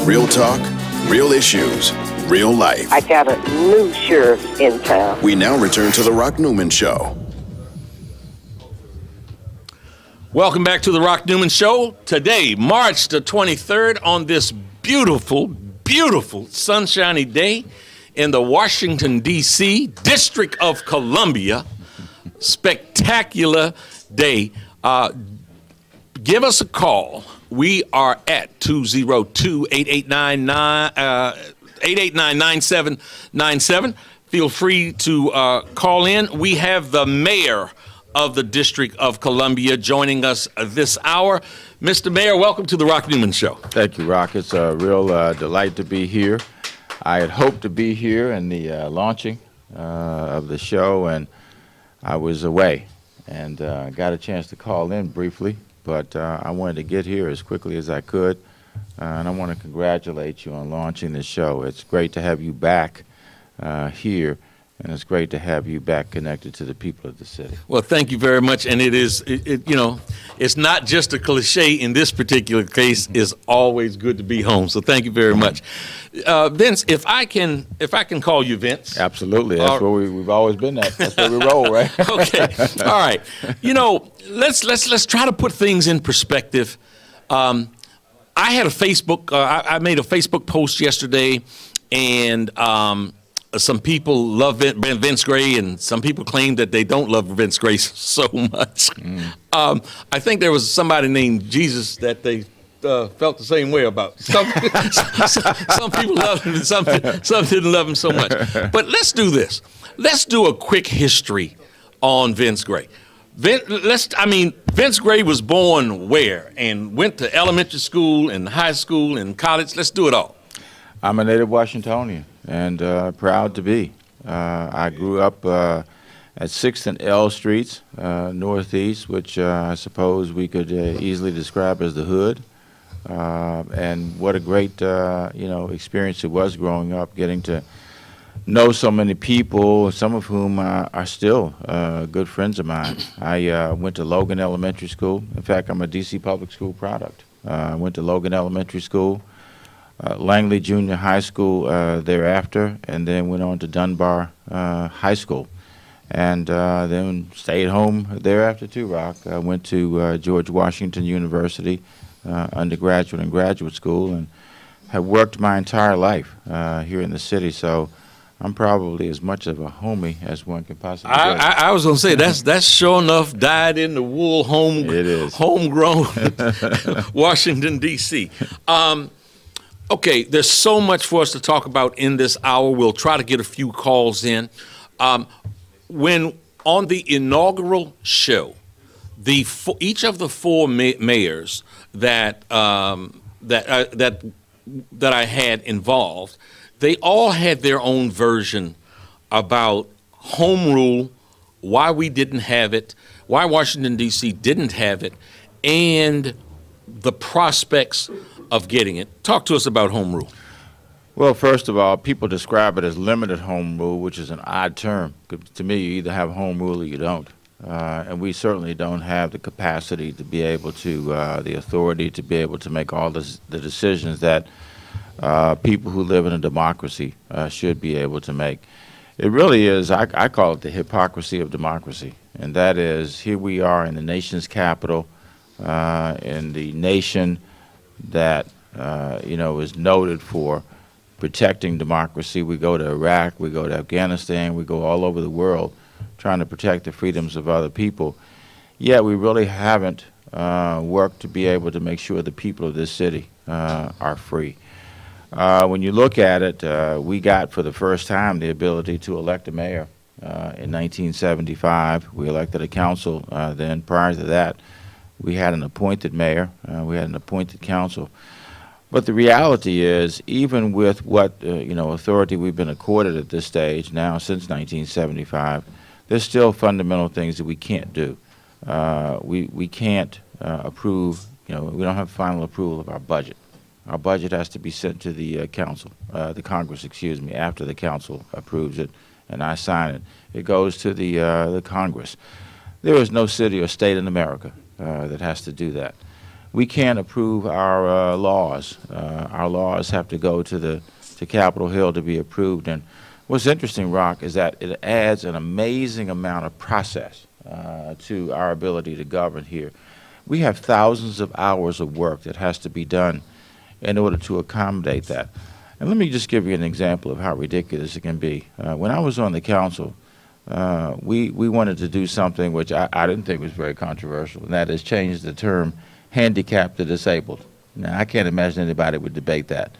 Real talk, real issues, real life. I got a new sheriff in town. We now return to the Rock Newman Show. Welcome back to the Rock Newman Show. Today, March the 23rd, on this beautiful, beautiful sunshiny day in the Washington, D.C., District of Columbia. Spectacular day. Give us a call. We are at 202-8899-9797. Feel free to call in. We have the mayor of the District of Columbia joining us this hour. Mr. Mayor, welcome to the Rock Newman Show. Thank you, Rock. It's a real delight to be here. I had hoped to be here in the launching of the show, and I was away and got a chance to call in briefly, but I wanted to get here as quickly as I could, and I want to congratulate you on launching the show. It's great to have you back here, and it's great to have you back connected to the people of the city. Well, thank you very much. And it is, it's not just a cliche in this particular case. It's always good to be home. So thank you very much. Vince, if I can call you Vince. Absolutely. That's where we've always been at. That's where we roll, right? Okay. All right. Let's try to put things in perspective. I had a Facebook, I made a Facebook post yesterday, and some people love Vince Gray, and some people claim that they don't love Vince Gray so much. I think there was somebody named Jesus that they felt the same way about. Some people loved him, and some didn't love him so much. But let's do this. Let's do a quick history on Vince Gray. Vince Gray was born where, and went to elementary school and high school and college. Let's do it all. I'm a native Washingtonian, and proud to be. I grew up at 6th and L Streets, Northeast, which I suppose we could easily describe as the hood. And what a great, experience it was growing up, getting to know so many people, some of whom are still good friends of mine. I went to Logan Elementary School. In fact, I'm a D.C. public school product. I went to Logan Elementary School, Langley Junior High School thereafter, and then went on to Dunbar High School. And then stayed home thereafter too, Rock. I went to George Washington University, undergraduate and graduate school, and have worked my entire life here in the city. So I'm probably as much of a homie as one can possibly be. I was going to say, that's sure enough dyed-in-the-wool, homegrown Washington, D.C. Okay, there's so much for us to talk about in this hour. We'll try to get a few calls in. When on the inaugural show, each of the four mayors that I had involved, they all had their own version about home rule, why we didn't have it, why Washington, D.C. didn't have it, and the prospects of getting it. Talk to us about home rule. Well, first of all, people describe it as limited home rule, which is an odd term. To me, you either have home rule or you don't. And we certainly don't have the capacity to be able to, the authority to be able to make all the decisions that people who live in a democracy should be able to make. It really is, I call it the hypocrisy of democracy. And that is, here we are in the nation's capital, in the nation that is noted for protecting democracy. We go to Iraq, we go to Afghanistan, we go all over the world trying to protect the freedoms of other people. Yet we really haven't worked to be able to make sure the people of this city are free. When you look at it, we got for the first time the ability to elect a mayor in 1975. We elected a council then. Prior to that, we had an appointed mayor, we had an appointed council. But the reality is, even with what authority we've been accorded at this stage now since 1975, there's still fundamental things that we can't do. We can't approve. We don't have final approval of our budget. Our budget has to be sent to the council, the Congress, excuse me, after the council approves it and I sign it. It goes to the Congress. There is no city or state in America that has to do that. we can't approve our laws. Our laws have to go to Capitol Hill to be approved. And what's interesting, Rock, is that it adds an amazing amount of process to our ability to govern here. We have thousands of hours of work that has to be done in order to accommodate that. And let me just give you an example of how ridiculous it can be. When I was on the council, we wanted to do something which I didn't think was very controversial, and that is change the term handicapped to disabled. Now, I can't imagine anybody would debate that.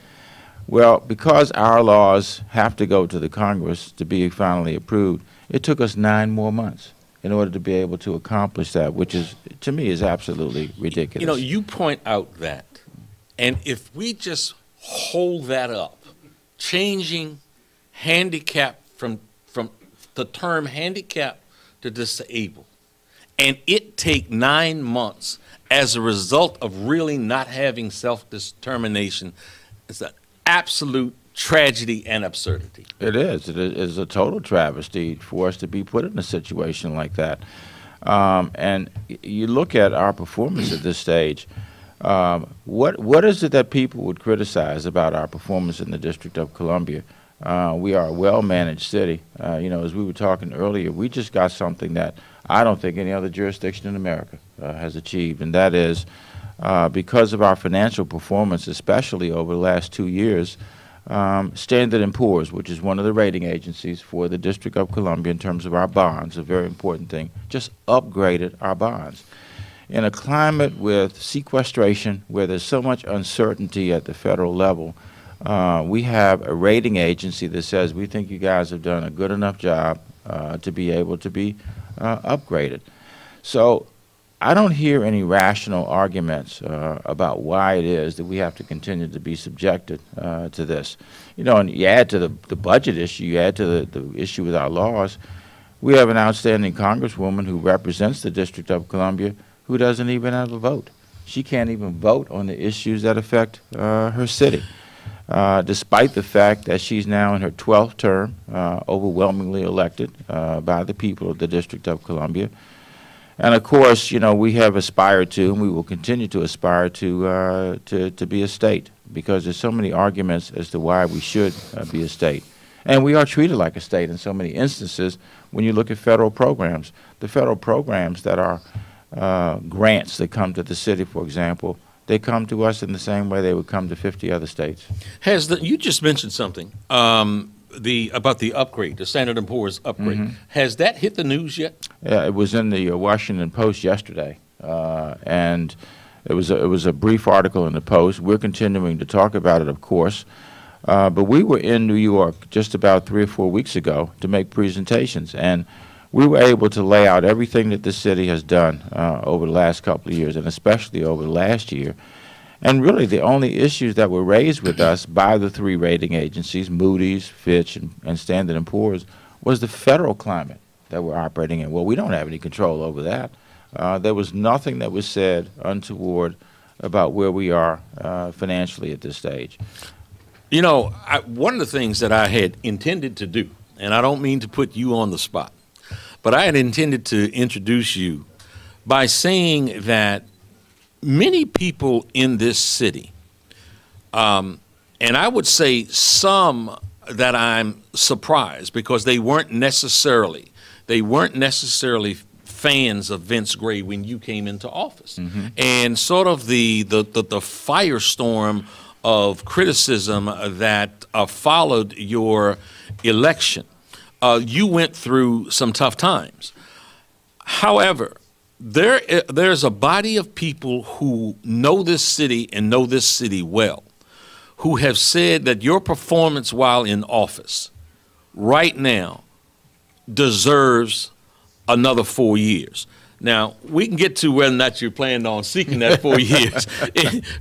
Well, because our laws have to go to the Congress to be finally approved, it took us 9 more months in order to be able to accomplish that, which is, to me, is absolutely ridiculous. You know, you point out that, and if we just hold that up, changing handicap from the term handicap to disabled, and it take 9 months as a result of really not having self-determination, it's an absolute tragedy and absurdity. It is. It is a total travesty for us to be put in a situation like that. And you look at our performance at this stage. What is it that people would criticize about our performance in the District of Columbia? We are a well-managed city. You know, as we were talking earlier, we just got something that I don't think any other jurisdiction in America has achieved, and that is because of our financial performance, especially over the last 2 years, Standard & Poor's, which is one of the rating agencies for the District of Columbia in terms of our bonds, a very important thing, just upgraded our bonds. In a climate with sequestration, where there's so much uncertainty at the federal level, we have a rating agency that says, we think you guys have done a good enough job to be able to be upgraded. So I don't hear any rational arguments about why it is that we have to continue to be subjected to this. You know, and you add to the budget issue, you add to the issue with our laws, we have an outstanding congresswoman who represents the District of Columbia who doesn't even have a vote. She can't even vote on the issues that affect her city, despite the fact that she's now in her 12th term, overwhelmingly elected by the people of the District of Columbia. And of course, you know, we have aspired to, and we will continue to aspire to be a state, because there's so many arguments as to why we should be a state. And we are treated like a state in so many instances when you look at federal programs. The federal programs that are grants that come to the city, for example, they come to us in the same way they would come to 50 other states. You just mentioned something about the upgrade, the Standard & Poor's upgrade. Mm-hmm. Has that hit the news yet? Yeah, it was in the Washington Post yesterday, and it was a brief article in the Post. We're continuing to talk about it, of course, but we were in New York just about 3 or 4 weeks ago to make presentations, and we were able to lay out everything that the city has done over the last couple of years, and especially over the last year. And really, the only issues that were raised with us by the 3 rating agencies, Moody's, Fitch, and Standard & Poor's, was the federal climate that we're operating in. Well, we don't have any control over that. There was nothing that was said untoward about where we are financially at this stage. You know, one of the things that I had intended to do, and I don't mean to put you on the spot, but I had intended to introduce you by saying that many people in this city, and I would say some that I'm surprised because they weren't necessarily fans of Vince Gray when you came into office. Mm-hmm. And sort of the firestorm of criticism that followed your election. You went through some tough times. However, there's a body of people who know this city and know this city well, who have said that your performance while in office right now deserves another 4 years. Now, we can get to whether or not you're planning on seeking that 4 years,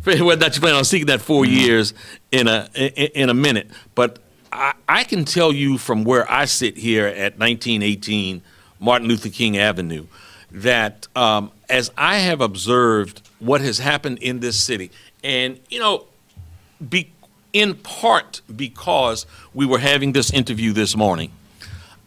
whether or not you're planning on seeking that 4 years in a minute. But I can tell you from where I sit here at 1918 Martin Luther King Avenue that as I have observed what has happened in this city, and, you know, in part because we were having this interview this morning,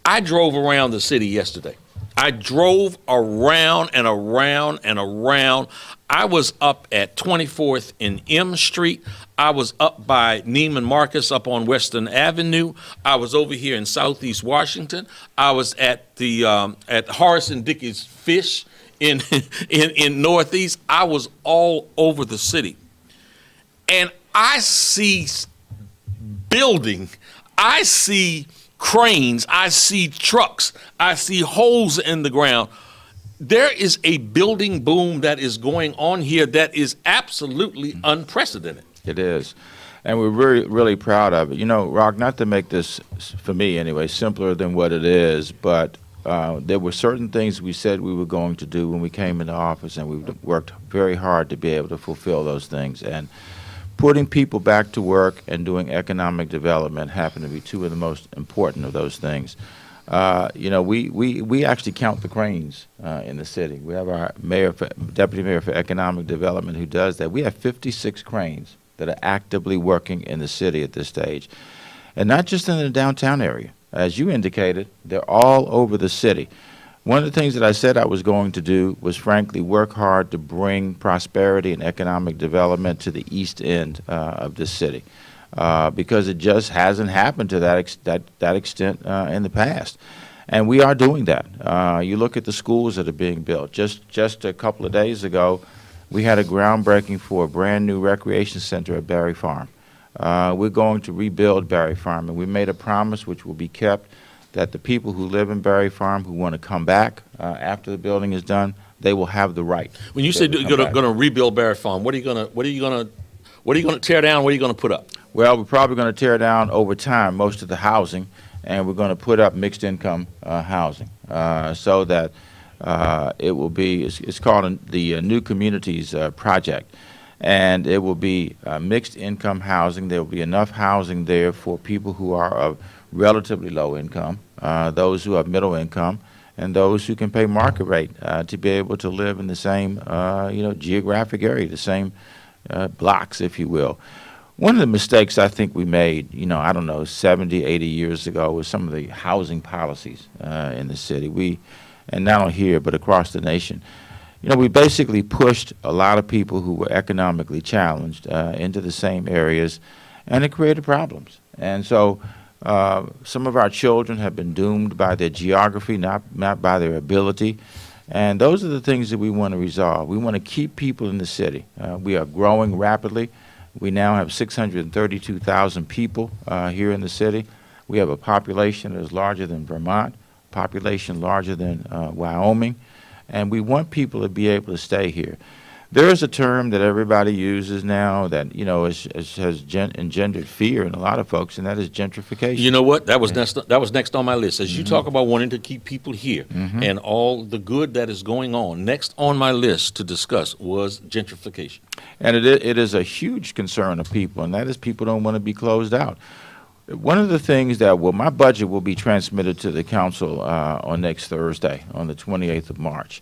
I drove around the city yesterday. I drove around and around and around. I was up at 24th and M Street. I was up by Neiman Marcus up on Western Avenue. I was over here in Southeast Washington. I was at the at Horace and Dickey's Fish in Northeast. I was all over the city. And I see building, I see cranes, I see trucks, I see holes in the ground. There is a building boom that is going on here that is absolutely unprecedented. It is. And we're really, really proud of it. You know, Rock, not to make this, for me anyway, simpler than what it is, but there were certain things we said we were going to do when we came into office, and we worked very hard to be able to fulfill those things. And putting people back to work and doing economic development happen to be two of the most important of those things. You know, we actually count the cranes in the city. We have our deputy mayor for economic development who does that. We have 56 cranes that are actively working in the city at this stage. And not just in the downtown area. As you indicated, they're all over the city. One of the things that I said I was going to do was, frankly, work hard to bring prosperity and economic development to the east end of this city, because it just hasn't happened to that extent in the past. And we are doing that. You look at the schools that are being built. Just a couple of days ago, we had a groundbreaking for a brand new recreation center at Barry Farm. We're going to rebuild Barry Farm, and we made a promise which will be kept, that the people who live in Barry Farm who want to come back after the building is done, they will have the right. When you say you're going to rebuild Barry Farm, what are you going to tear down? What are you going to put up? Well, we're probably going to tear down over time most of the housing, and we're going to put up mixed income housing, so that it will be. It's called the New Communities Project. And it will be mixed income housing. There will be enough housing there for people who are of relatively low income, those who have middle income, and those who can pay market rate to be able to live in the same geographic area, the same blocks, if you will. One of the mistakes I think we made, I don't know, 70, 80 years ago, was some of the housing policies in the city. And not only here, but across the nation. We basically pushed a lot of people who were economically challenged into the same areas, and it created problems. And so some of our children have been doomed by their geography, not by their ability. And those are the things that we want to resolve. We want to keep people in the city. We are growing rapidly. We now have 632,000 people here in the city. We have a population that is larger than Vermont, population larger than Wyoming. And we want people to be able to stay here. There is a term that everybody uses now that, has engendered fear in a lot of folks, and that is gentrification. You know what? That was next on my list. As you talk about wanting to keep people here and all the good that is going on, next on my list to discuss was gentrification. And it is a huge concern of people, and that is people don't want to be closed out. One of the things that, my budget will be transmitted to the council on next Thursday, on the 28th of March.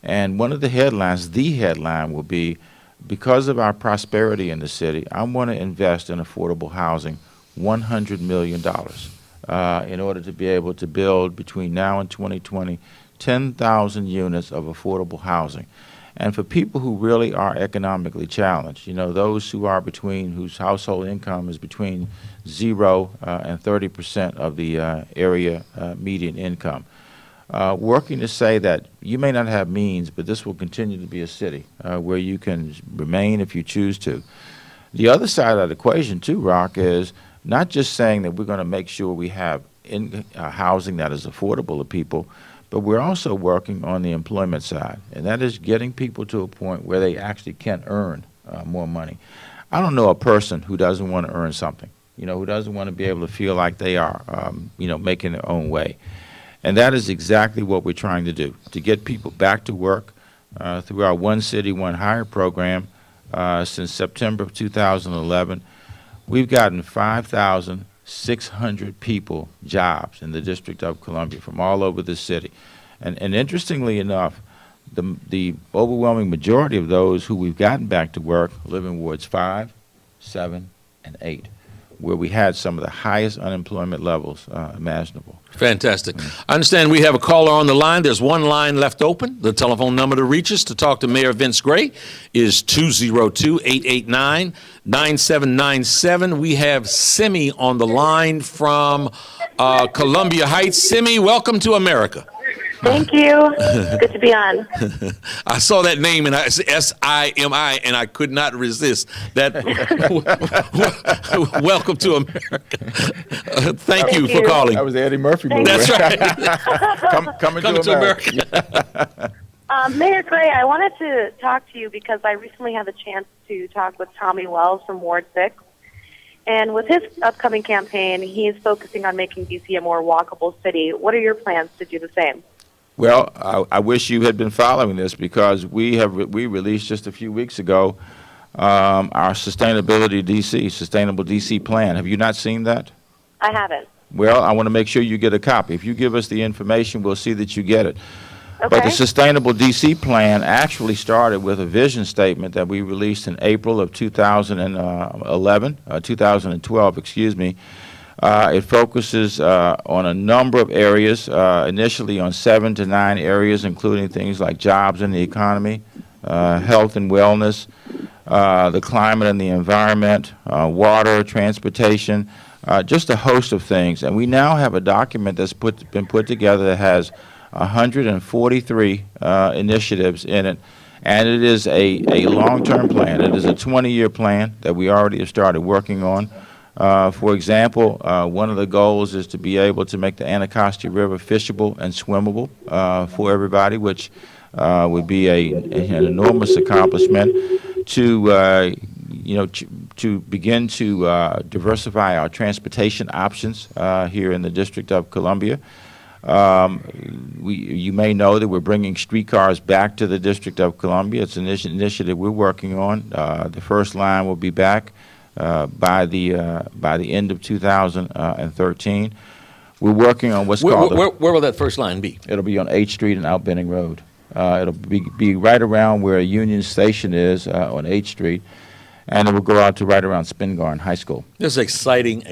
And one of the headlines, the headline will be, because of our prosperity in the city, I want to invest in affordable housing $100 million in order to be able to build between now and 2020 10,000 units of affordable housing. And for people who really are economically challenged, those whose household income is between 0 and 30% of the area median income, working to say that you may not have means, but this will continue to be a city where you can remain if you choose to. The other side of the equation, too, Rock, is not just saying that we're going to make sure we have housing that is affordable to people, but we're also working on the employment side, and that is getting people to a point where they actually can earn more money. I don't know a person who doesn't want to earn something, who doesn't want to be able to feel like they are, making their own way. And that is exactly what we're trying to do, to get people back to work through our One City, One Hire program. Since September of 2011, we've gotten 5,600 people jobs in the District of Columbia from all over the city. And interestingly enough, the overwhelming majority of those who we've gotten back to work live in wards 5, 7, and 8. where we had some of the highest unemployment levels imaginable. Fantastic. I understand we have a caller on the line. There's one line left open. The telephone number to reach us to talk to Mayor Vince Gray is 202-889-9797. We have Simi on the line from Columbia Heights. Simi, welcome to America. Thank you. Good to be on. I saw that name, and I said S-I-M-I, and I could not resist that. Welcome to America. Thank you for calling. That was the Eddie Murphy movie. That's right. Coming to America. Mayor Gray, I wanted to talk to you because I recently had the chance to talk with Tommy Wells from Ward 6. And with his upcoming campaign, he's focusing on making D.C. a more walkable city. What are your plans to do the same? Well, I wish you had been following this, because we released just a few weeks ago our Sustainable DC plan. Have you not seen that? I haven't. Well, I want to make sure you get a copy. If you give us the information, we'll see that you get it. Okay. But the Sustainable DC plan actually started with a vision statement that we released in April of 2012, excuse me. It focuses on a number of areas, initially on 7 to 9 areas, including things like jobs and the economy, health and wellness, the climate and the environment, water, transportation, just a host of things. And we now have a document that's been put together that has 143 initiatives in it. And it is a long-term plan. It is a 20-year plan that we already have started working on. For example, one of the goals is to be able to make the Anacostia River fishable and swimmable for everybody, which would be an enormous accomplishment. To to begin to diversify our transportation options here in the District of Columbia. You may know that we're bringing streetcars back to the District of Columbia. It's an initiative we're working on. The first line will be back by the end of 2013. We're working on what's called. Where will that first line be? It'll be on 8th Street and Out Benning Road. It'll be right around where Union Station is on 8th Street, and it will go out to right around Spingarn High School. This is exciting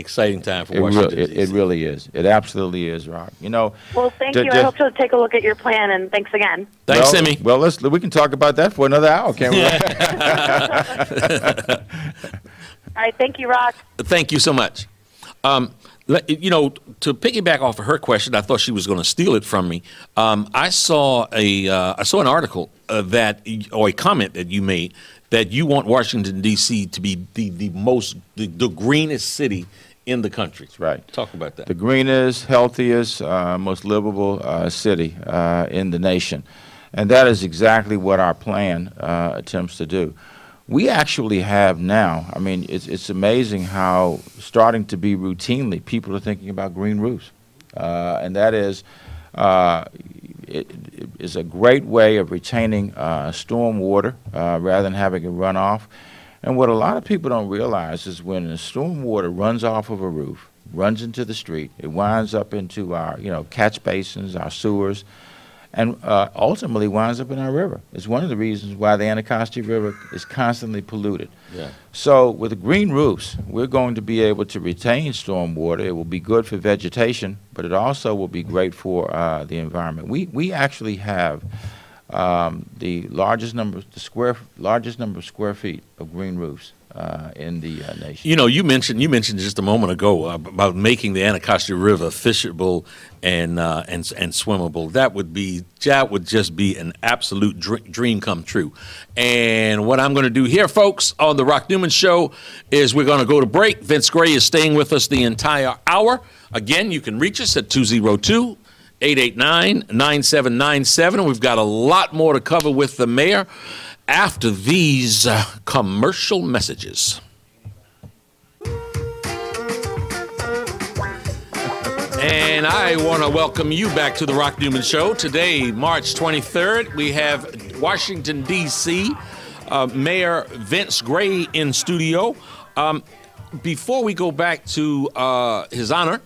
time for Washington, D.C. It really is. It absolutely is, Rock. You know. Well, thank you. I hope to take a look at your plan, and thanks again. Thanks, Simi. Well, we can talk about that for another hour, can't we? All right, thank you, Rock. Thank you so much. You know, to piggyback off of her question, I thought she was going to steal it from me. I saw an article or a comment that you made that you want Washington D.C. to be the greenest city in the country. That's right. Talk about that. The greenest, healthiest, most livable city in the nation, and that is exactly what our plan attempts to do. We actually have now, I mean, it's amazing how starting to be routinely people are thinking about green roofs. And that is, it is a great way of retaining storm water rather than having it run off. And what a lot of people don't realize is when the storm water runs off of a roof, runs into the street, it winds up into our, catch basins, our sewers, and ultimately winds up in our river. It's one of the reasons why the Anacostia River is constantly polluted. Yeah. So with the green roofs, we're going to be able to retain storm water. It will be good for vegetation, but it also will be great for the environment. We actually have the largest number of square feet of green roofs in the nation. You know, you mentioned just a moment ago about making the Anacostia River fishable and swimmable. That would just be an absolute dream come true. And what I'm going to do here, folks, on the Rock Newman Show is we're going to go to break. Vince Gray is staying with us the entire hour. Again, you can reach us at 202-889-9797. We've got a lot more to cover with the mayor after these commercial messages. And I want to welcome you back to the Rock Newman Show. Today, March 23rd, we have Washington, D.C., Mayor Vince Gray in studio. Before we go back to his honor,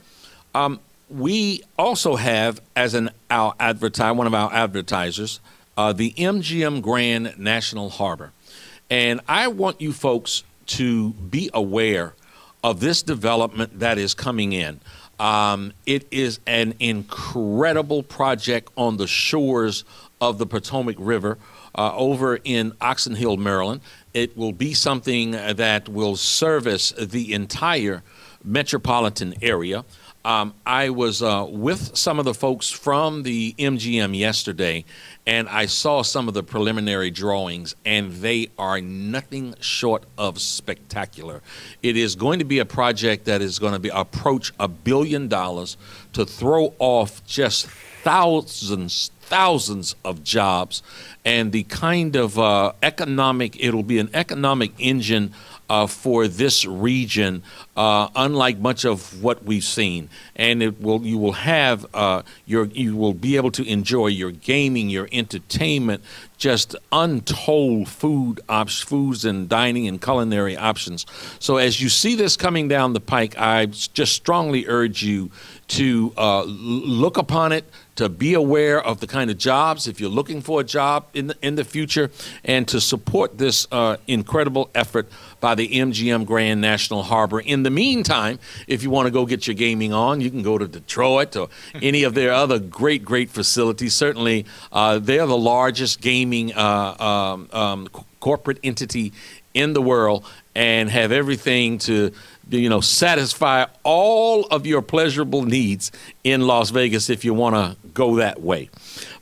we also have, as one of our advertisers, the MGM Grand National Harbor. And I want you folks to be aware of this development that is coming in. It is an incredible project on the shores of the Potomac River over in Oxon Hill, Maryland. It will be something that will service the entire metropolitan area. I was with some of the folks from the MGM yesterday, and I saw some of the preliminary drawings, and they are nothing short of spectacular. It is going to be a project that is going to approach $1 billion to throw off just thousands of jobs, and the kind of it'll be an economic engine for this region, unlike much of what we've seen. And you will be able to enjoy your gaming, your entertainment, just untold foods and dining and culinary options. So as you see this coming down the pike, I just strongly urge you to look upon it, to be aware of the kind of jobs, if you're looking for a job in the future, and to support this incredible effort by the MGM Grand National Harbor. In the meantime, if you want to go get your gaming on, you can go to Detroit or any of their other great facilities. Certainly, they're the largest gaming corporate entity in the world and have everything to satisfy all of your pleasurable needs in Las Vegas if you want to go that way.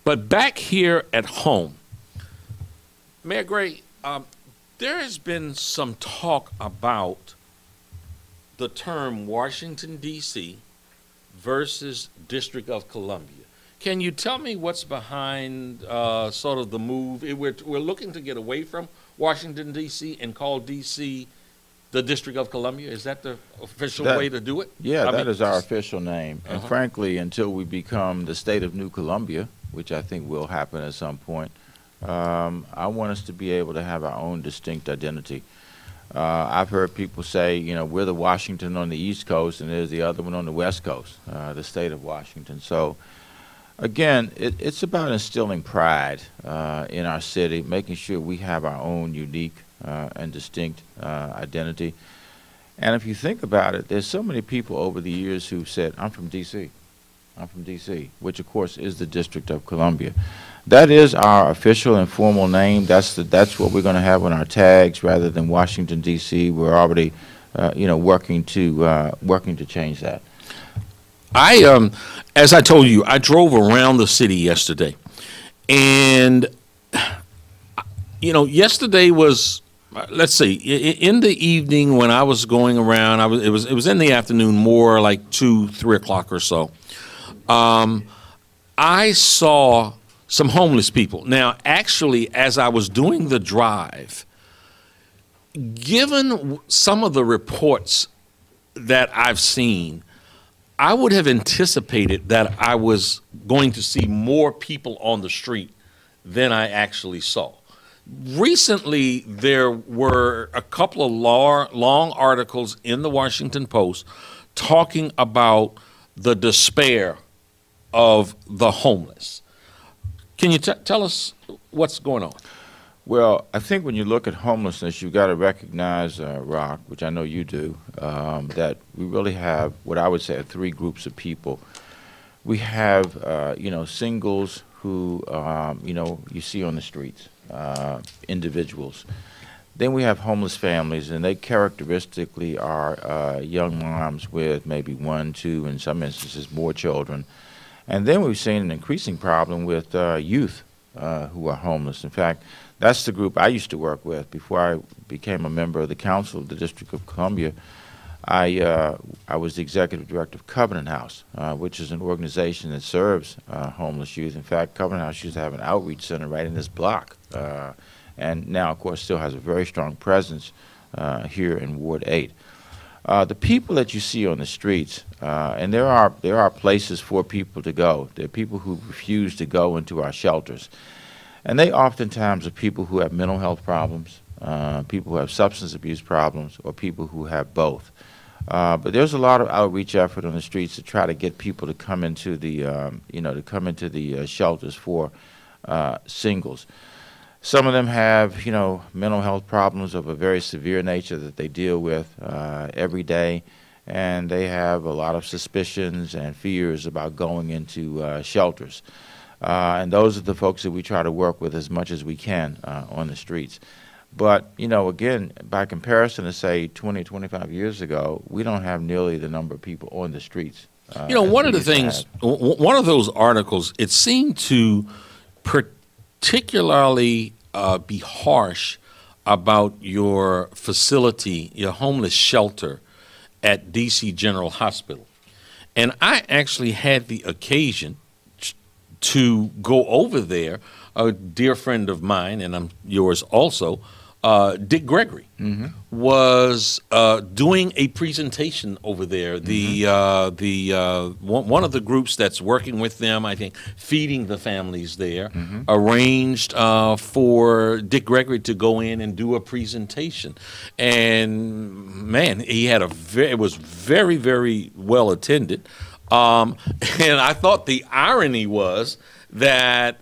But back here at home, Mayor Gray, there has been some talk about the term Washington, D.C. versus District of Columbia. Can you tell me what's behind sort of the move? We're looking to get away from Washington, D.C. and call D.C. the District of Columbia. Is that the official way to do it? Yeah, that is our official name. And frankly, until we become the state of New Columbia, which I think will happen at some point, I want us to be able to have our own distinct identity. I've heard people say, we're the Washington on the East Coast and there's the other one on the West Coast, the state of Washington. So, again, it's about instilling pride in our city, making sure we have our own unique and distinct identity. And if you think about it, there's so many people over the years who've said, I'm from D.C., I'm from D.C., which, of course, is the District of Columbia. That is our official and formal name. That's what we're going to have on our tags rather than Washington, D.C. We're already, working to change that. As I told you, I drove around the city yesterday, and yesterday was, let's see, in the evening when I was going around, it was in the afternoon, more like 2, 3 o'clock or so. I saw some homeless people. Now, actually, as I was doing the drive, given some of the reports that I've seen, I would have anticipated that I was going to see more people on the street than I actually saw. Recently, there were a couple of long articles in the Washington Post talking about the despair of the homeless. Can you tell us what's going on? Well, I think when you look at homelessness, you've got to recognize, Rock, which I know you do, that we really have what I would say are 3 groups of people. We have, singles who, you see on the streets, individuals. Then we have homeless families, and they characteristically are young moms with maybe 1, 2, in some instances more children. And then we've seen an increasing problem with youth who are homeless. In fact, that's the group I used to work with before I became a member of the Council of the District of Columbia. I was the executive director of Covenant House, which is an organization that serves homeless youth. In fact, Covenant House used to have an outreach center right in this block, and now, of course, still has a very strong presence here in Ward 8. The people that you see on the streets, and there are places for people to go. There are people who refuse to go into our shelters. And they oftentimes are people who have mental health problems, people who have substance abuse problems, or people who have both. But there's a lot of outreach effort on the streets to try to get people to come into the, shelters for singles. Some of them have, mental health problems of a very severe nature that they deal with every day, and they have a lot of suspicions and fears about going into shelters. And those are the folks that we try to work with as much as we can on the streets. But, again, by comparison to, say, 20, 25 years ago, we don't have nearly the number of people on the streets. One of the things, one of those articles, it seemed to particularly be harsh about your facility, your homeless shelter at D.C. General Hospital. And I actually had the occasion to go over there. A dear friend of mine, and I'm yours also, Dick Gregory, was doing a presentation over there. One of the groups that's working with them, I think, feeding the families there, arranged for Dick Gregory to go in and do a presentation. And man, it was very, very well attended. And I thought the irony was that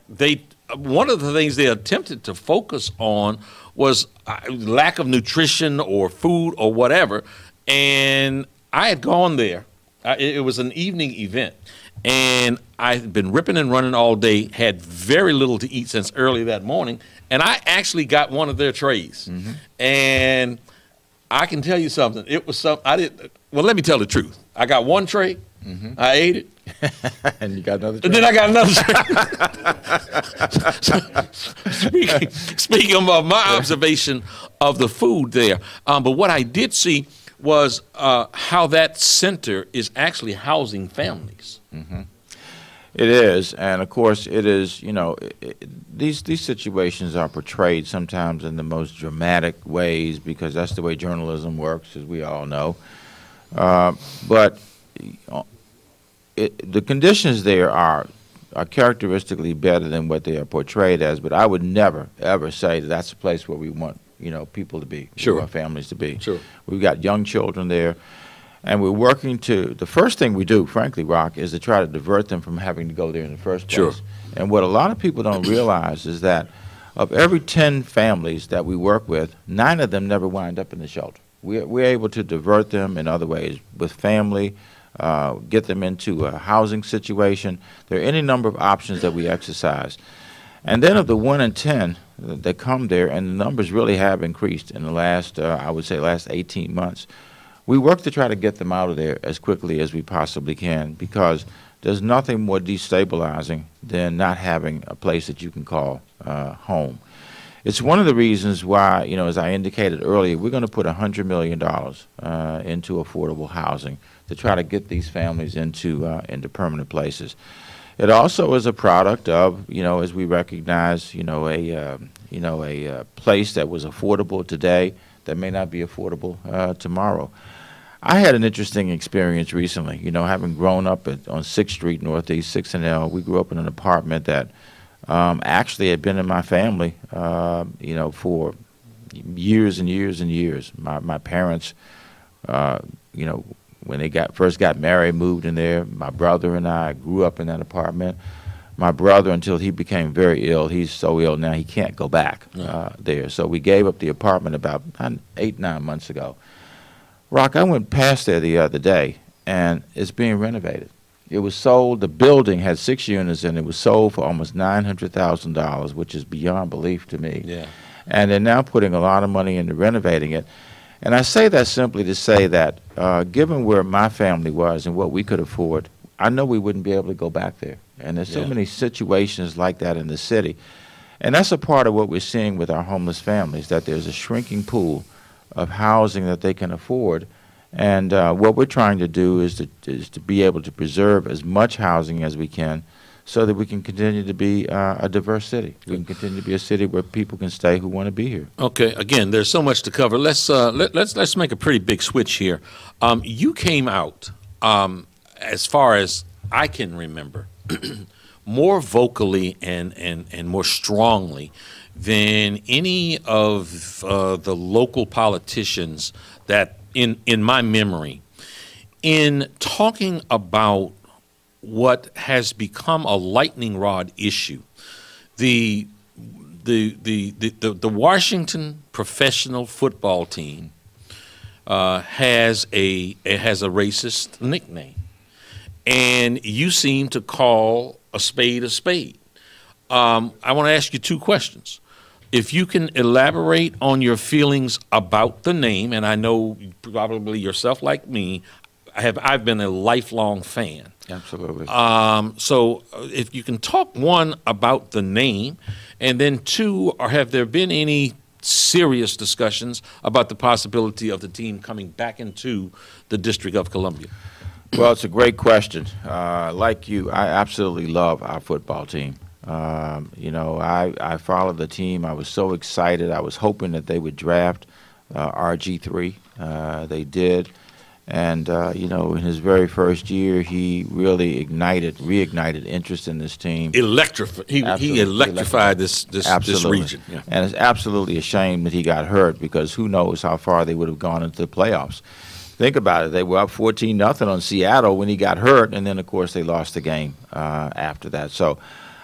one of the things they attempted to focus on was lack of nutrition or food or whatever. And I had gone there. It was an evening event. And I had been ripping and running all day, had very little to eat since early that morning. And I actually got one of their trays. And I can tell you something. It was something well, let me tell the truth. I got one tray. I ate it. And you got another tray. And then I got another tray. Speaking of my observation of the food there, but what I did see was how that center is actually housing families. It is, and of course it is, these situations are portrayed sometimes in the most dramatic ways because that's the way journalism works, as we all know. But the conditions there are characteristically better than what they are portrayed as, but I would never, ever say that that's a place where we want, people to be, sure, our families to be. Sure. We've got young children there, and we're working the first thing we do, frankly, Rock, is to try to divert them from having to go there in the first place. Sure. And what a lot of people don't realize is that of every 10 families that we work with, 9 of them never wind up in the shelter. We're able to divert them in other ways with family, get them into a housing situation. There are any number of options that we exercise. And then of the 1 in 10 that come there, and the numbers really have increased in the last, I would say, last 18 months, we work to try to get them out of there as quickly as we possibly can because there's nothing more destabilizing than not having a place that you can call home. It's one of the reasons why, as I indicated earlier, we're going to put $100 million into affordable housing to try to get these families into permanent places. It also is a product of, as we recognize, a place that was affordable today that may not be affordable tomorrow. I had an interesting experience recently, having grown up on 6th Street Northeast, 6th and L. We grew up in an apartment that actually had been in my family, for years and years and years. My parents, when they first got married, moved in there. My brother and I grew up in that apartment. My brother, until he became very ill, he's so ill now he can't go back there. So we gave up the apartment about 8, 9 months ago. Rock, I went past there the other day, and it's being renovated. It was sold, the building had 6 units, and it was sold for almost $900,000, which is beyond belief to me. Yeah. And they're now putting a lot of money into renovating it. And I say that simply to say that given where my family was and what we could afford, I know we wouldn't be able to go back there. And there's so many situations like that in the city. And that's a part of what we're seeing with our homeless families, that there's a shrinking pool of housing that they can afford. And what we're trying to do is to be able to preserve as much housing as we can so that we can continue to be a diverse city. We can continue to be a city where people can stay who want to be here. Okay, again, there's so much to cover. Let's make a pretty big switch here. You came out, as far as I can remember, more vocally and more strongly than any of the local politicians that, in my memory, in talking about what has become a lightning rod issue, the the Washington professional football team has a racist nickname, and you seem to call a spade a spade. I want to ask you two questions. If you can elaborate on your feelings about the name, and I know probably yourself like me, I've been a lifelong fan. Absolutely. So if you can talk, one, about the name, and then two, have there been any serious discussions about the possibility of the team coming back into the District of Columbia? Well, it's a great question. Like you, I absolutely love our football team. You know, I followed the team. I was so excited. I was hoping that they would draft RG3. They did. And, you know, in his very first year, he really reignited interest in this team. He electrified this region. Yeah. And it's absolutely a shame that he got hurt, because who knows how far they would have gone into the playoffs. Think about it. They were up 14-0 on Seattle when he got hurt, and then, of course, they lost the game after that. So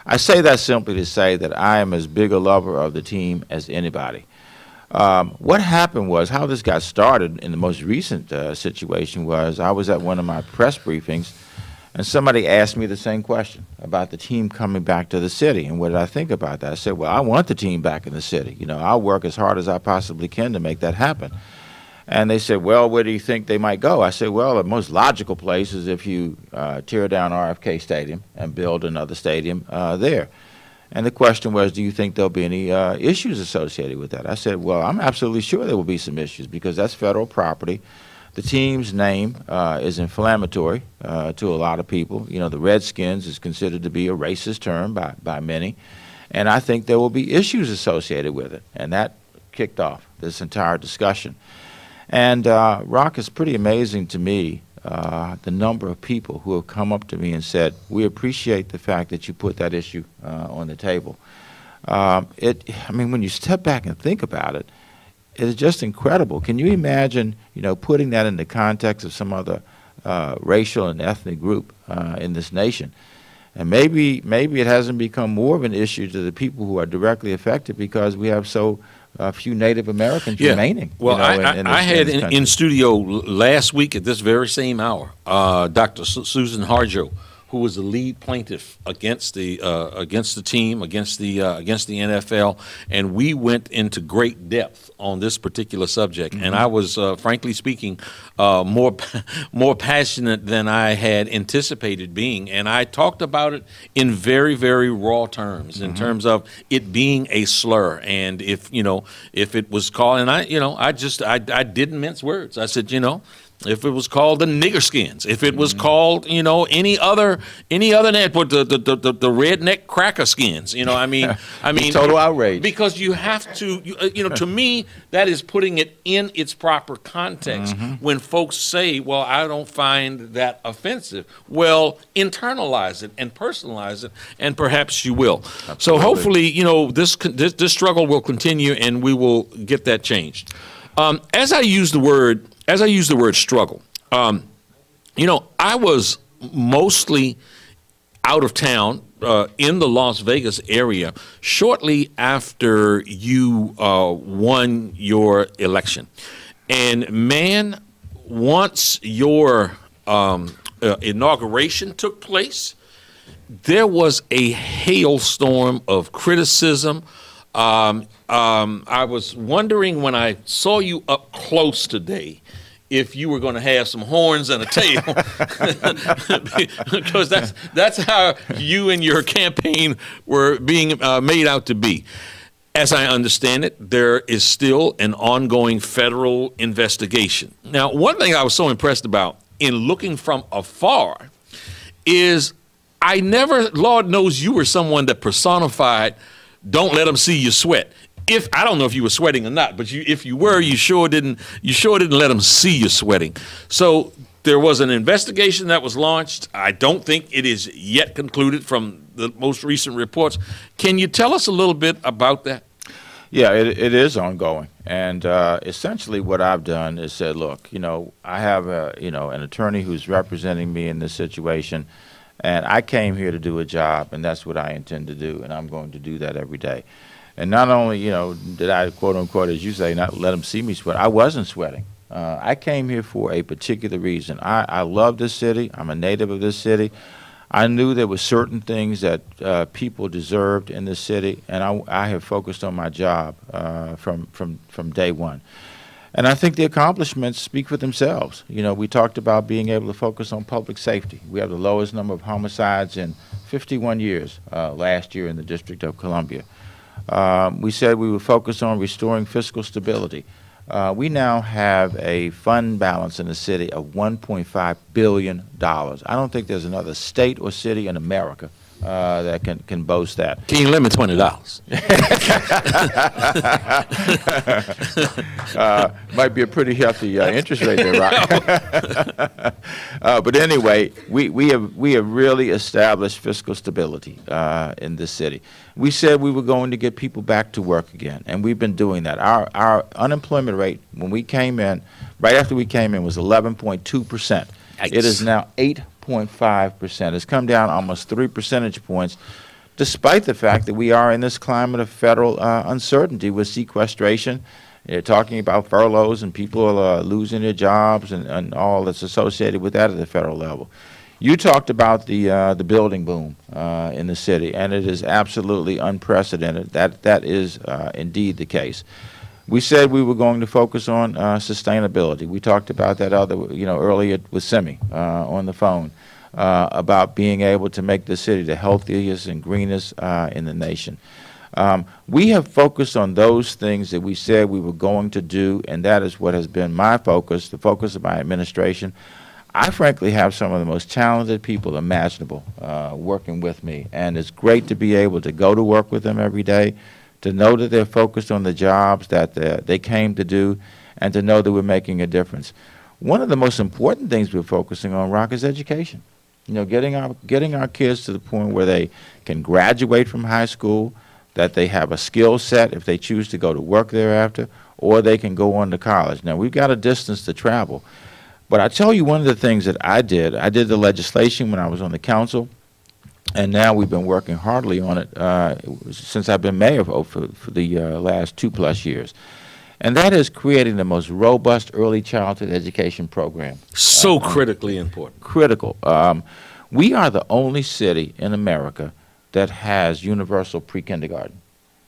I say that simply to say that I am as big a lover of the team as anybody. What happened was, how this got started in the most recent situation was, I was at one of my press briefings, and somebody asked me the same question about the team coming back to the city, and what did I think about that? I said, well, I want the team back in the city. You know, I'll work as hard as I possibly can to make that happen. And they said, well, where do you think they might go? I said, well, the most logical place is if you tear down RFK Stadium and build another stadium there. And the question was, do you think there'll be any issues associated with that? I said, well, I'm absolutely sure there will be some issues, because that's federal property. The team's name is inflammatory to a lot of people. You know, the Redskins is considered to be a racist term by many. And I think there will be issues associated with it. And that kicked off this entire discussion. And, Rock, it's pretty amazing to me the number of people who have come up to me and said, we appreciate the fact that you put that issue on the table. I mean, when you step back and think about it, it is just incredible. Can you imagine, you know, putting that in the context of some other racial and ethnic group in this nation? And maybe it hasn't become more of an issue to the people who are directly affected, because we have so few Native Americans remaining. Well, you know, I had in studio last week at this very same hour, Dr. Susan Harjo, who was the lead plaintiff against the team, against the NFL, and we went into great depth on this particular subject. Mm-hmm. And I was, frankly speaking, more passionate than I had anticipated being. And I talked about it in very, very raw terms, in terms of it being a slur. And if it was called, and I didn't mince words. I said, if it was called the nigger skins, if it was called, any other name, but the redneck cracker skins, I mean, total outrage. Because you have to, to me, that is putting it in its proper context. When folks say, well, I don't find that offensive, well, internalize it and personalize it, and perhaps you will. Absolutely. So hopefully, this struggle will continue, and we will get that changed. As I use the word struggle, I was mostly out of town in the Las Vegas area shortly after you won your election. And man, once your inauguration took place, there was a hailstorm of criticism. I was wondering when I saw you up close today if you were going to have some horns and a tail, because that's how you and your campaign were being made out to be. As I understand it, there is still an ongoing federal investigation. Now, one thing I was so impressed about in looking from afar is I never, Lord knows you were someone that personified, don't let them see you sweat. I don't know if you were sweating or not, but if you were, you sure didn't let them see you sweating. So there was an investigation that was launched. I don't think it is yet concluded from the most recent reports. Can you tell us a little bit about that? Yeah, it is ongoing. And essentially what I've done is said, look, I have an attorney who's representing me in this situation, and I came here to do a job, and that's what I intend to do, and I'm going to do that every day. And not only, did I, quote unquote, as you say, not let them see me sweat, I wasn't sweating. I came here for a particular reason. I love this city. I'm a native of this city. I knew there were certain things that people deserved in this city, and I have focused on my job from day one. And I think the accomplishments speak for themselves. We talked about being able to focus on public safety. We have the lowest number of homicides in 51 years last year in the District of Columbia. We said we would focus on restoring fiscal stability. We now have a fund balance in the city of $1.5 billion. I don't think there's another state or city in America that can boast that. Can you limit $20? Might be a pretty hefty interest rate there, right? But anyway, we have really established fiscal stability in this city. We said we were going to get people back to work again, and we've been doing that. Our unemployment rate when we came in, right after we came in, was 11.2%. It is now 8.5%. It's come down almost 3 percentage points, despite the fact that we are in this climate of federal uncertainty with sequestration. They're talking about furloughs and people are losing their jobs and all that's associated with that at the federal level. You talked about the building boom in the city, and it is absolutely unprecedented. That is indeed the case. We said we were going to focus on sustainability. We talked about that earlier with Simi on the phone about being able to make the city the healthiest and greenest in the nation. We have focused on those things that we said we were going to do, and that is what has been my focus, the focus of my administration. I frankly have some of the most talented people imaginable working with me, and it's great to be able to go to work with them every day, to know that they're focused on the jobs that they came to do, and to know that we're making a difference. One of the most important things we're focusing on, Rock, is education. Getting our kids to the point where they can graduate from high school, that they have a skill set if they choose to go to work thereafter, or they can go on to college. Now, we've got a distance to travel. But I tell you, one of the things that I did the legislation when I was on the council, and now we've been working hardly on it since I've been mayor for the last 2+ years. And that is creating the most robust early childhood education program. So critically important. Critical. We are the only city in America that has universal pre-kindergarten.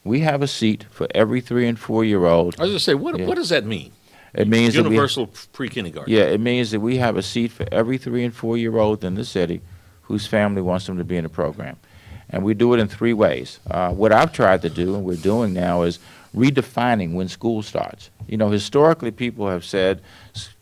We have a seat for every 3- and 4-year-old. I was going to say, what does that mean? It means universal pre-kindergarten. Yeah, it means that we have a seat for every 3- and 4-year-old in the city whose family wants them to be in the program. And we do it in 3 ways. What I've tried to do, and we're doing now, is redefining when school starts. Historically, people have said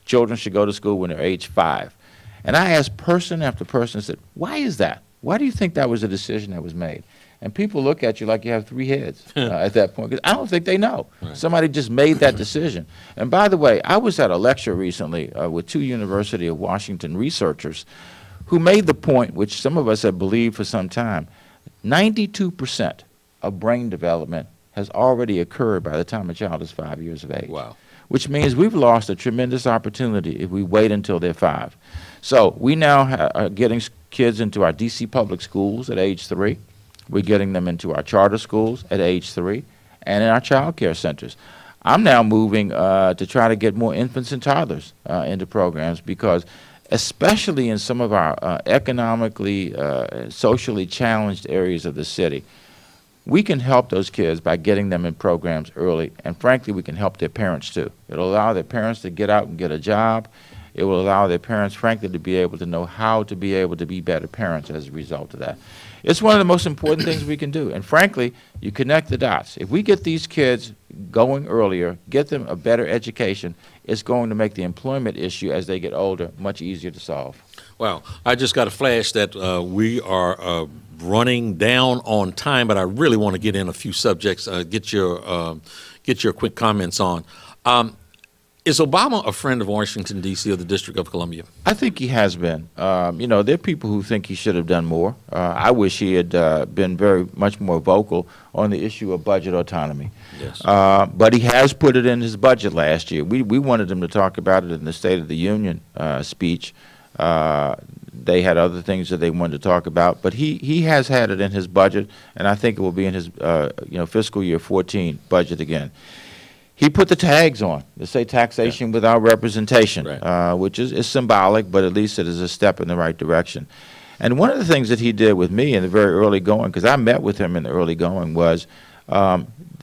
children should go to school when they're age 5. And I asked person after person, said, why is that? Why do you think that was a decision that was made? And people look at you like you have 3 heads at that point, because I don't think they know. Right. Somebody just made that decision. And by the way, I was at a lecture recently with 2 University of Washington researchers who made the point, which some of us have believed for some time, 92% of brain development has already occurred by the time a child is 5 years of age. Wow. Which means we've lost a tremendous opportunity if we wait until they're 5. So we now are getting kids into our D.C. public schools at age 3. We're getting them into our charter schools at age 3 and in our child care centers. I'm now moving to try to get more infants and toddlers into programs because especially in some of our economically, socially challenged areas of the city, we can help those kids by getting them in programs early, and frankly, we can help their parents too. It'll allow their parents to get out and get a job. It will allow their parents, frankly, to be able to know how to be able to be better parents as a result of that. It's one of the most important things we can do, and frankly, you connect the dots. If we get these kids going earlier, get them a better education, it's going to make the employment issue as they get older much easier to solve. Well, I just got a flash that we are running down on time, but I really want to get in a few subjects, get your quick comments on. Is Obama a friend of Washington, D.C. or the District of Columbia? I think he has been. There are people who think he should have done more. I wish he had been very much more vocal on the issue of budget autonomy. Yes. But he has put it in his budget last year. We wanted him to talk about it in the State of the Union speech they had other things that they wanted to talk about. But he has had it in his budget, and I think it will be in his fiscal year 14 budget again. He put the tags on to say taxation without representation, which is symbolic, but at least it is a step in the right direction. And one of the things that he did with me in the very early going, because I met with him in the early going, was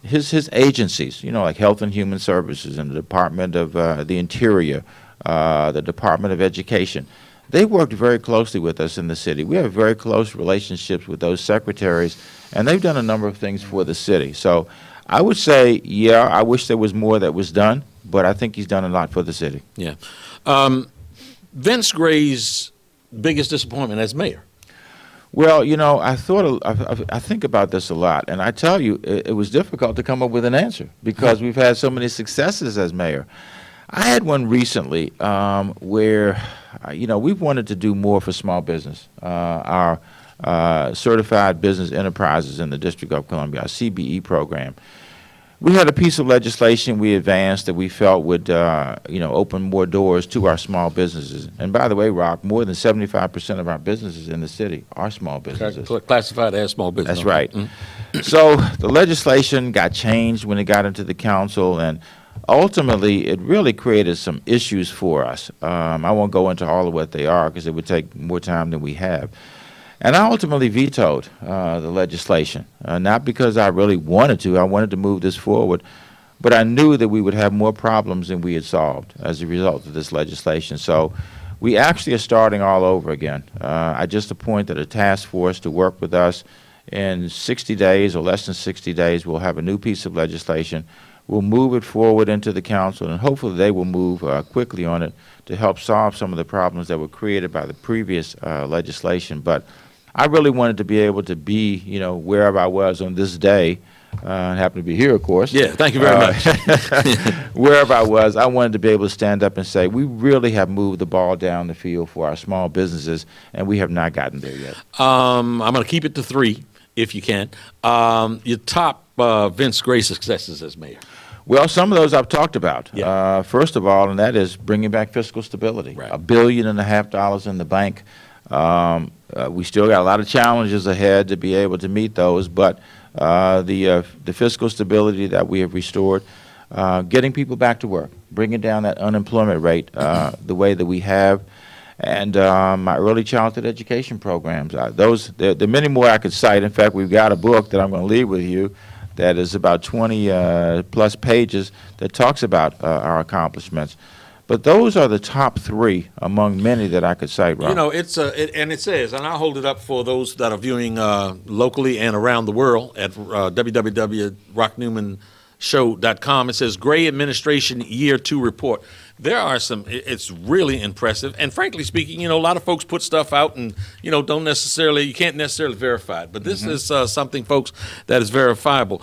his agencies, like Health and Human Services and the Department of the Interior, the Department of Education. They worked very closely with us in the city. We have very close relationships with those secretaries, and they've done a number of things for the city. So I would say, yeah, I wish there was more that was done, but I think he's done a lot for the city. Yeah. Vince Gray's biggest disappointment as mayor? Well, I think about this a lot, and I tell you, it was difficult to come up with an answer because we've had so many successes as mayor. I had one recently where, we've wanted to do more for small business. Our Certified Business Enterprises in the District of Columbia, our CBE program. We had a piece of legislation we advanced that we felt would, open more doors to our small businesses. And by the way, Rock, more than 75% of our businesses in the city are small businesses. Classified as small business. That's right. Mm-hmm. So the legislation got changed when it got into the council, and ultimately it really created some issues for us. I won't go into all of what they are because it would take more time than we have. And I ultimately vetoed the legislation, not because I really wanted to. I wanted to move this forward, but I knew that we would have more problems than we had solved as a result of this legislation. So we actually are starting all over again. I just appointed a task force to work with us. In 60 days or less than 60 days, we'll have a new piece of legislation. We'll move it forward into the council, and hopefully they will move quickly on it to help solve some of the problems that were created by the previous legislation. But I really wanted to be able to be, wherever I was on this day, and happened to be here, of course. Yeah, thank you very much. Wherever I was, I wanted to be able to stand up and say, we really have moved the ball down the field for our small businesses, and we have not gotten there yet. I'm going to keep it to 3, if you can. Your top Vince Gray successes as mayor. Well, some of those I've talked about. Yeah. First of all, and that is bringing back fiscal stability. Right. $1.5 billion in the bank. We still got a lot of challenges ahead to be able to meet those, but the fiscal stability that we have restored, getting people back to work, bringing down that unemployment rate the way that we have, and my early childhood education programs. There are many more I could cite. In fact, we've got a book that I'm going to leave with you that is about 20 plus pages that talks about our accomplishments. But those are the top 3 among many that I could cite, Rob. And it says, and I'll hold it up for those that are viewing locally and around the world at www.rocknewmanshow.com. It says, Gray Administration Year 2 Report. There are some, it's really impressive. And frankly speaking, a lot of folks put stuff out and, you can't necessarily verify it. But this is something, folks, that is verifiable.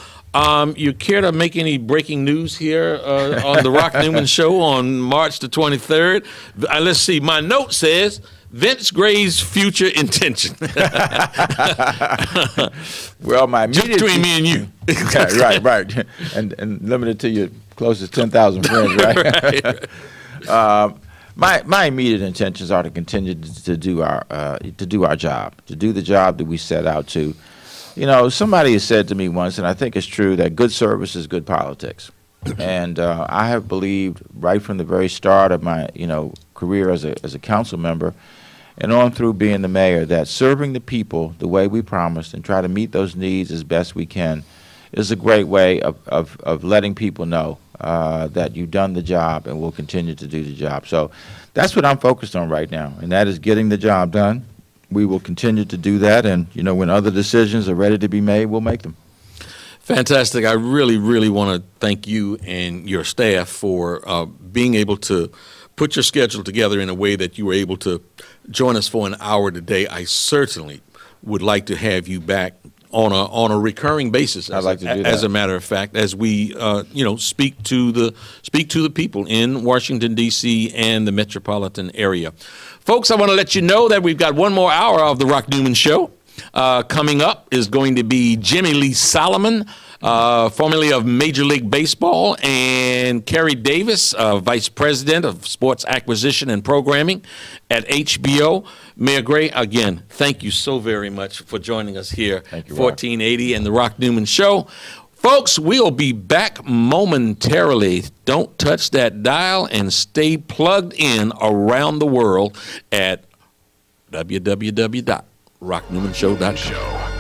You care to make any breaking news here on the Rock Newman Show on March the 23rd? Let's see. My note says Vince Gray's future intention. Well, my immediate between me and you. Yeah, right, and limited to your closest 10,000 friends, right? My immediate intentions are to continue to do our job, to do the job that we set out to. Somebody has said to me once, and I think it's true, that good service is good politics. And I have believed right from the very start of my, career as a council member and on through being the mayor that serving the people the way we promised and try to meet those needs as best we can is a great way of letting people know that you've done the job and will continue to do the job. So that's what I'm focused on right now, and that is getting the job done. We will continue to do that, and when other decisions are ready to be made, we'll make them. Fantastic. I really, really want to thank you and your staff for being able to put your schedule together in a way that you were able to join us for an hour today. I certainly would like to have you back on a recurring basis. I'd like to do that. As a matter of fact, as we speak to the people in Washington D.C. and the metropolitan area. Folks, I want to let you know that we've got one more hour of the Rock Newman Show. Coming up is going to be Jimmy Lee Solomon, formerly of Major League Baseball, and Kerry Davis, Vice President of Sports Acquisition and Programming at HBO. Mayor Gray, again, thank you so very much for joining us here. Thank you, 1480 and the Rock Newman Show. Folks, we'll be back momentarily. Don't touch that dial and stay plugged in around the world at www.rocknewmanshow.com.